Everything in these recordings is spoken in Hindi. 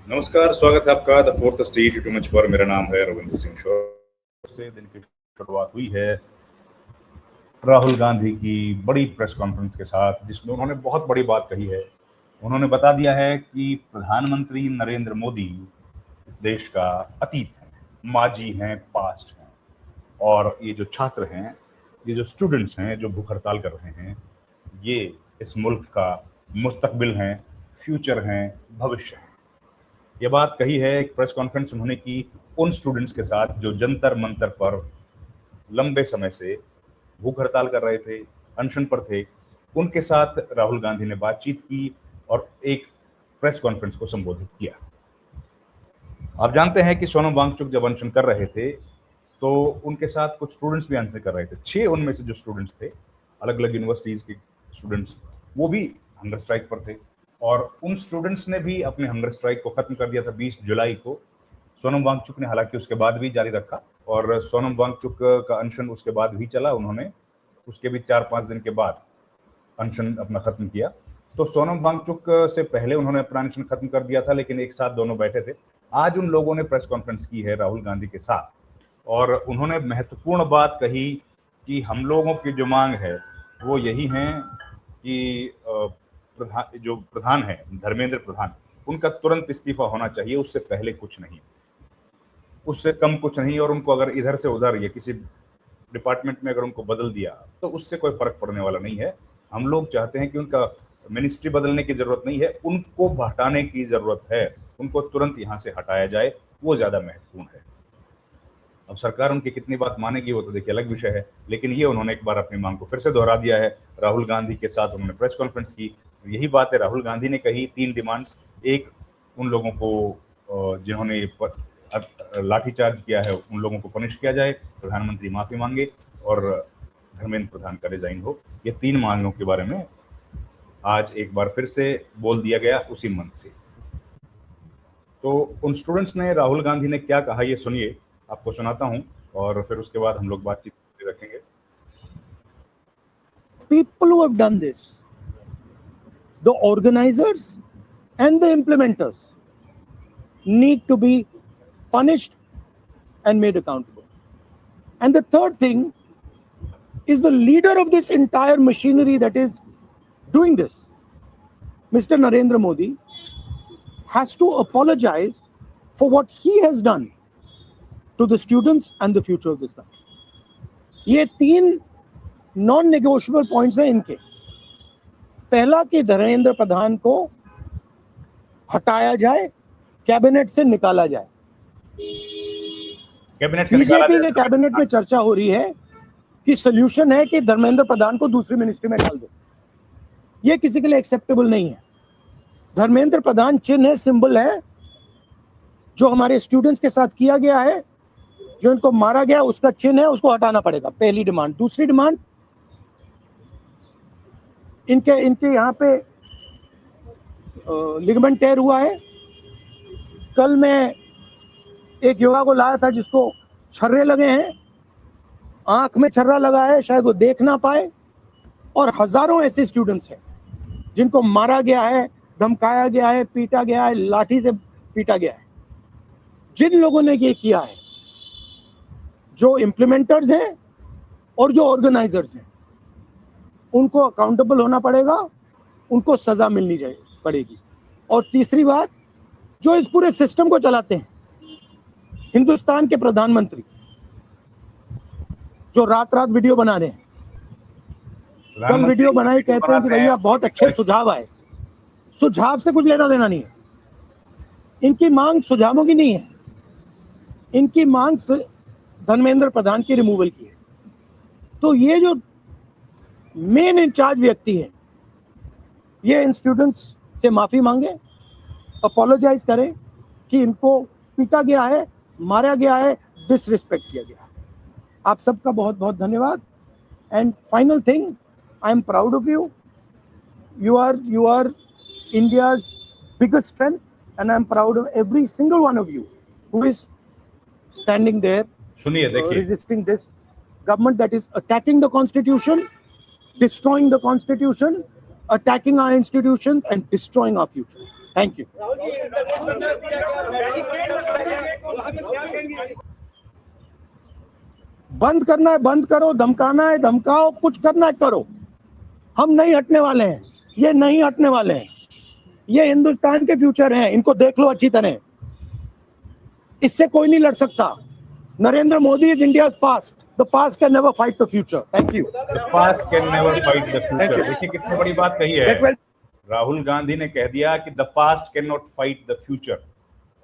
नमस्कार, स्वागत है आपका द फोर्थ स्टेट यूट्यूब मंच पर। मेरा नाम है रविंद्र सिंह शोर। से दिन की शुरुआत हुई है राहुल गांधी की बड़ी प्रेस कॉन्फ्रेंस के साथ, जिसमें उन्होंने बहुत बड़ी बात कही है। उन्होंने बता दिया है कि प्रधानमंत्री नरेंद्र मोदी इस देश का अतीत है, माजी हैं, पास्ट हैं, और ये जो छात्र हैं, ये जो स्टूडेंट्स हैं जो भूख हड़ताल कर रहे हैं, ये इस मुल्क का मुस्तकबिल हैं, फ्यूचर हैं, भविष्य है। ये बात कही है एक प्रेस कॉन्फ्रेंस उन्होंने की उन स्टूडेंट्स के साथ जो जंतर मंतर पर लंबे समय से भूख हड़ताल कर रहे थे, अनशन पर थे। उनके साथ राहुल गांधी ने बातचीत की और एक प्रेस कॉन्फ्रेंस को संबोधित किया। आप जानते हैं कि सोनम वांगचुक जब अनशन कर रहे थे तो उनके साथ कुछ स्टूडेंट्स भी अनशन कर रहे थे। 6 उनमें से जो स्टूडेंट्स थे, अलग अलग यूनिवर्सिटीज के स्टूडेंट्स, वो भी हंगर स्ट्राइक पर थे और उन स्टूडेंट्स ने भी अपने हंगर स्ट्राइक को खत्म कर दिया था 20 जुलाई को। सोनम वांगचुक ने हालांकि उसके बाद भी जारी रखा और सोनम वांगचुक का अनशन उसके बाद भी चला। उन्होंने उसके भी 4-5 दिन के बाद अनशन अपना खत्म किया। तो सोनम वांगचुक से पहले उन्होंने अपना अनशन खत्म कर दिया था, लेकिन एक साथ दोनों बैठे थे। आज उन लोगों ने प्रेस कॉन्फ्रेंस की है राहुल गांधी के साथ और उन्होंने महत्वपूर्ण बात कही कि हम लोगों की जो मांग है वो यही है कि जो प्रधान है धर्मेंद्र प्रधान, उनका तुरंत इस्तीफा होना चाहिए, उससे पहले कुछ नहीं, उससे कम कुछ नहीं। और उनको अगर इधर से उधर या किसी डिपार्टमेंट में अगर उनको बदल दिया तो उससे कोई फर्क पड़ने वाला नहीं है। हम लोग चाहते हैं कि उनका मिनिस्ट्री बदलने की जरूरत नहीं है, उनको हटाने की जरूरत है, उनको तुरंत यहाँ से हटाया जाए, वो ज्यादा महत्वपूर्ण है। अब सरकार उनकी कितनी बात मानेगी वो तो देखिए अलग विषय है, लेकिन ये उन्होंने एक बार अपनी मांग को फिर से दोहरा दिया है। राहुल गांधी के साथ उन्होंने प्रेस कॉन्फ्रेंस की, यही बात है राहुल गांधी ने कही। 3 डिमांड्स, एक उन लोगों को जिन्होंने लाठीचार्ज किया है उन लोगों को पनिश किया जाए, प्रधानमंत्री माफी मांगे और धर्मेंद्र प्रधान का रिजाइन हो। ये 3 मांगों के बारे में आज एक बार फिर से बोल दिया गया उसी मंच से। तो उन स्टूडेंट्स ने, राहुल गांधी ने क्या कहा ये सुनिए, आपको सुनाता हूं और फिर उसके बाद हम लोग बातचीत रखेंगे। People who have done this, the organizers and the implementers, need to be punished and made accountable. And the third thing is the leader of this entire machinery that is doing this, Mr. Narendra Modi, has to apologize for what he has done to the students and the future of this country. ये 3 नॉन नेगोशिएबल पॉइंट्स हैं इनके। पहला कि धर्मेंद्र प्रधान को हटाया जाए, कैबिनेट से निकाला जाए। बीजेपी के कैबिनेट में चर्चा हो रही है कि सोल्यूशन है कि धर्मेंद्र प्रधान को दूसरी मिनिस्ट्री में डाल दो। ये किसी के लिए एक्सेप्टेबल नहीं है। धर्मेंद्र प्रधान चिन्ह है, सिंबल है, जो हमारे स्टूडेंट्स के साथ किया गया है, जो इनको मारा गया उसका चिन्ह है, उसको हटाना पड़ेगा। पहली डिमांड। दूसरी डिमांड, इनके यहाँ पे लिगामेंट टेयर हुआ है। कल मैं एक युवा को लाया था जिसको छर्रे लगे हैं, आंख में छर्रा लगा है, शायद वो देख ना पाए। और हजारों ऐसे स्टूडेंट्स हैं जिनको मारा गया है, धमकाया गया है, पीटा गया है, लाठी से पीटा गया है। जिन लोगों ने ये किया है, जो इम्प्लीमेंटर्स हैं और जो ऑर्गेनाइजर्स हैं, उनको अकाउंटेबल होना पड़ेगा, उनको सजा मिलनी पड़ेगी। और तीसरी बात, जो इस पूरे सिस्टम को चलाते हैं, हिंदुस्तान के प्रधानमंत्री, जो रात रात वीडियो बना रहे हैं, कल वीडियो बनाई, कहते हैं कि भैया बहुत अच्छे सुझाव आए। सुझाव से कुछ लेना देना नहीं है। इनकी मांग सुझावों की नहीं है, इनकी मांग धर्मेंद्र प्रधान की रिमूवल की है। तो ये जो मेन इंचार्ज व्यक्ति है, ये इन स्टूडेंट्स से माफी मांगे, अपोलोजाइज करें कि इनको पीटा गया है, मारा गया है, डिसरिस्पेक्ट किया गया है। आप सबका बहुत बहुत धन्यवाद। And final thing, I am proud of you. You are India's biggest strength and I am proud of every single one of you who is standing there, सुनिए, देखिए, resisting this government that is attacking the constitution, destroying the constitution, attacking our institutions and destroying our future. Thank you. बंद करना है बंद करो, धमकाना है धमकाओ, कुछ करना है करो, हम नहीं हटने वाले हैं, ये नहीं हटने वाले हैं। ये हिंदुस्तान के फ्यूचर हैं, इनको देख लो अच्छी तरह, इससे कोई नहीं लड़ सकता। Narendra Modi is India's past, the past can never fight the future. Thank you. Past can never fight the future. देखिए कितनी बड़ी बात कही है। राहुल गांधी ने कह दिया कि the past can not fight the future,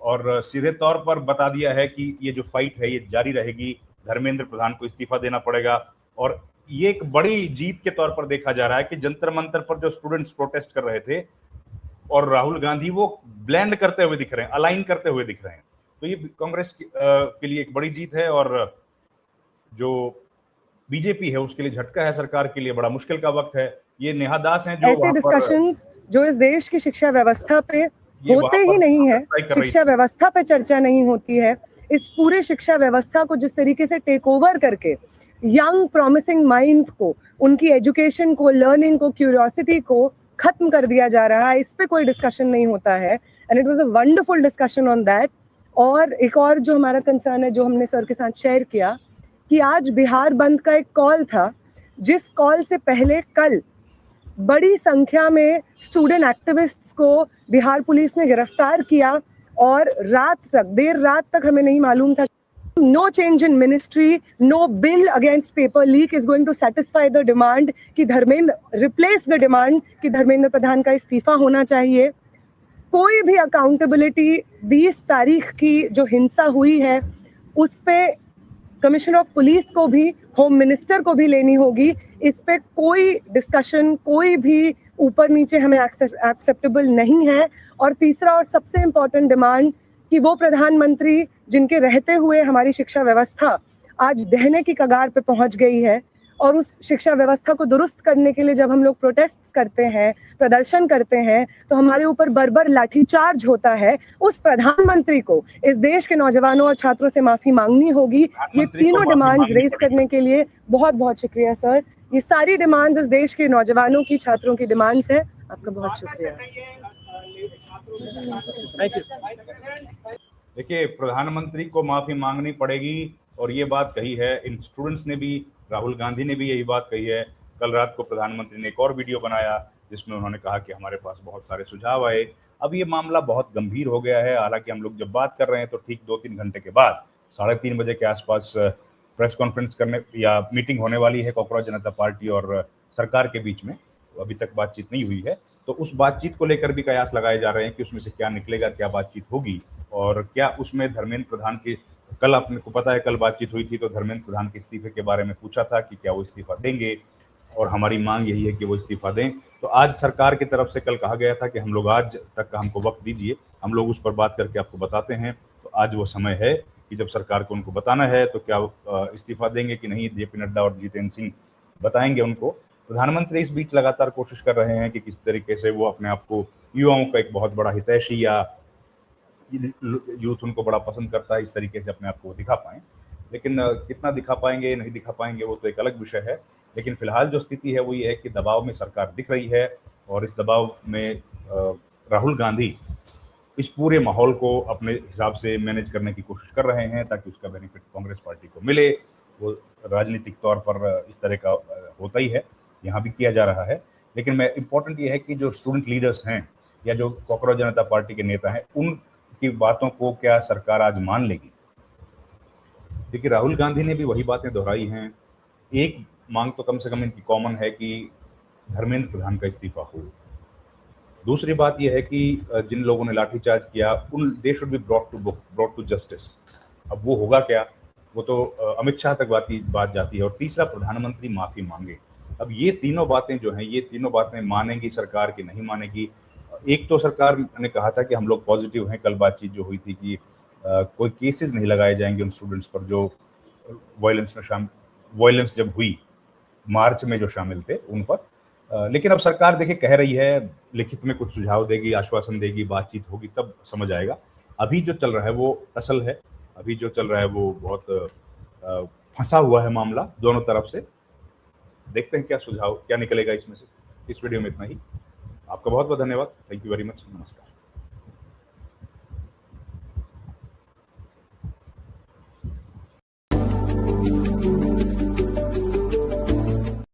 और सीधे तौर पर बता दिया है कि ये जो फाइट है ये जारी रहेगी, धर्मेंद्र प्रधान को इस्तीफा देना पड़ेगा। और ये एक बड़ी जीत के तौर पर देखा जा रहा है कि जंतर मंतर पर जो स्टूडेंट्स प्रोटेस्ट कर रहे थे और राहुल गांधी वो ब्लेंड करते हुए दिख रहे हैं, अलाइन करते हुए दिख रहे हैं। तो ये कांग्रेस के लिए एक बड़ी जीत है, और जो बीजेपी है उसके लिए झटका है, सरकार के लिए बड़ा मुश्किल का वक्त है। ये नेहा दास हैं जो ऐसे डिस्कशंस जो इस देश की शिक्षा व्यवस्था पे होते ही नहीं है, शिक्षा व्यवस्था पे चर्चा नहीं होती है। इस पूरे शिक्षा व्यवस्था को जिस तरीके से टेक ओवर करके यंग प्रॉमिसिंग माइंड्स को, उनकी एजुकेशन को, लर्निंग को, क्यूरियोसिटी को खत्म कर दिया जा रहा है, इस पे कोई डिस्कशन नहीं होता है। And it was a wonderful discussion on that. और एक और जो हमारा कंसर्न है, जो हमने सर के साथ शेयर किया, कि आज बिहार बंद का एक कॉल था, जिस कॉल से पहले कल बड़ी संख्या में स्टूडेंट एक्टिविस्ट्स को बिहार पुलिस ने गिरफ्तार किया, और रात तक, देर रात तक हमें नहीं मालूम था। No change in ministry, no bill against paper leak is going to satisfy the demand कि रिप्लेस द डिमांड कि धर्मेंद्र प्रधान का इस्तीफा होना चाहिए। कोई भी अकाउंटेबिलिटी 20 तारीख की जो हिंसा हुई है उस पे कमिश्नर ऑफ पुलिस को भी, होम मिनिस्टर को भी लेनी होगी। इस पे कोई डिस्कशन, कोई भी ऊपर नीचे हमें एक्सेप्टेबल नहीं है। और तीसरा और सबसे इम्पोर्टेंट डिमांड कि वो प्रधानमंत्री जिनके रहते हुए हमारी शिक्षा व्यवस्था आज दहने की कगार पे पहुंच गई है, और उस शिक्षा व्यवस्था को दुरुस्त करने के लिए जब हम लोग प्रोटेस्ट करते हैं, प्रदर्शन करते हैं, तो हमारे ऊपर बर्बर लाठीचार्ज होता है। उस प्रधानमंत्री को इस देश के नौजवानों और छात्रों से माफी मांगनी होगी। ये तीनों डिमांड्स रेज करने के लिए बहुत बहुत शुक्रिया सर। ये सारी डिमांड्स इस देश के नौजवानों की, छात्रों की डिमांड्स है। आपका बहुत शुक्रिया। देखिए, प्रधानमंत्री को माफी मांगनी पड़ेगी, और ये बात कही है इन स्टूडेंट्स ने भी, राहुल गांधी ने भी यही बात कही है। कल रात को प्रधानमंत्री ने एक और वीडियो बनाया जिसमें उन्होंने कहा कि हमारे पास बहुत सारे सुझाव आए। अब ये मामला बहुत गंभीर हो गया है। हालांकि हम लोग जब बात कर रहे हैं तो ठीक 2-3 घंटे के बाद 3:30 बजे के आसपास प्रेस कॉन्फ्रेंस करने या मीटिंग होने वाली है कॉकरोच जनता पार्टी और सरकार के बीच में। अभी तक बातचीत नहीं हुई है, तो उस बातचीत को लेकर भी कयास लगाए जा रहे हैं कि उसमें से क्या निकलेगा, क्या बातचीत होगी, और क्या उसमें धर्मेंद्र प्रधान की, कल आपको पता है कल बातचीत हुई थी तो धर्मेंद्र प्रधान के इस्तीफे के बारे में पूछा था कि क्या वो इस्तीफा देंगे, और हमारी मांग यही है कि वो इस्तीफा दें। तो आज सरकार की तरफ से कल कहा गया था कि हम लोग आज तक का हमको वक्त दीजिए, हम लोग उस पर बात करके आपको बताते हैं। तो आज वो समय है कि जब सरकार को उनको बताना है तो क्या इस्तीफा देंगे कि नहीं, जेपी नड्डा और जितेंद्र सिंह बताएंगे उनको। प्रधानमंत्री इस बीच लगातार कोशिश कर रहे हैं कि किस तरीके से वो अपने आप को, युवाओं का एक बहुत बड़ा हितैषी या यूथ उनको बड़ा पसंद करता है, इस तरीके से अपने आप को दिखा पाएं। लेकिन कितना दिखा पाएंगे, नहीं दिखा पाएंगे, वो तो एक अलग विषय है। लेकिन फिलहाल जो स्थिति है वो ये है कि दबाव में सरकार दिख रही है, और इस दबाव में राहुल गांधी इस पूरे माहौल को अपने हिसाब से मैनेज करने की कोशिश कर रहे हैं ताकि उसका बेनिफिट कांग्रेस पार्टी को मिले। वो राजनीतिक तौर पर इस तरह का होता ही है, यहाँ भी किया जा रहा है। लेकिन मैं इम्पोर्टेंट ये है कि जो स्टूडेंट लीडर्स हैं या जो कॉकरोच जनता पार्टी के नेता हैं, उनकी बातों को क्या सरकार आज मान लेगी। देखिए, राहुल गांधी ने भी वही बातें दोहराई हैं। एक मांग तो कम से कम इनकी कॉमन है कि धर्मेंद्र प्रधान का इस्तीफा हो। दूसरी बात यह है कि जिन लोगों ने लाठीचार्ज किया उन they should be brought to justice. अब वो होगा क्या, वो तो अमित शाह तक बात जाती है। और तीसरा, प्रधानमंत्री माफी मांगे। अब ये तीनों बातें जो हैं, ये तीनों बातें मानेगी सरकार की, नहीं मानेगी। एक तो सरकार ने कहा था कि हम लोग पॉजिटिव हैं, कल बातचीत जो हुई थी कि कोई केसेस नहीं लगाए जाएंगे उन स्टूडेंट्स पर जो वायलेंस जब हुई मार्च में जो शामिल थे उन पर। लेकिन अब सरकार देखिए कह रही है, लिखित में कुछ सुझाव देगी, आश्वासन देगी, बातचीत होगी, तब समझ आएगा। अभी जो चल रहा है वो असल है, अभी जो चल रहा है वो बहुत फंसा हुआ है मामला दोनों तरफ से। देखते हैं क्या सुझाव, क्या निकलेगा इसमें से। इस वीडियो में इतना ही। आपका बहुत बहुत धन्यवाद। Thank you very much. नमस्कार।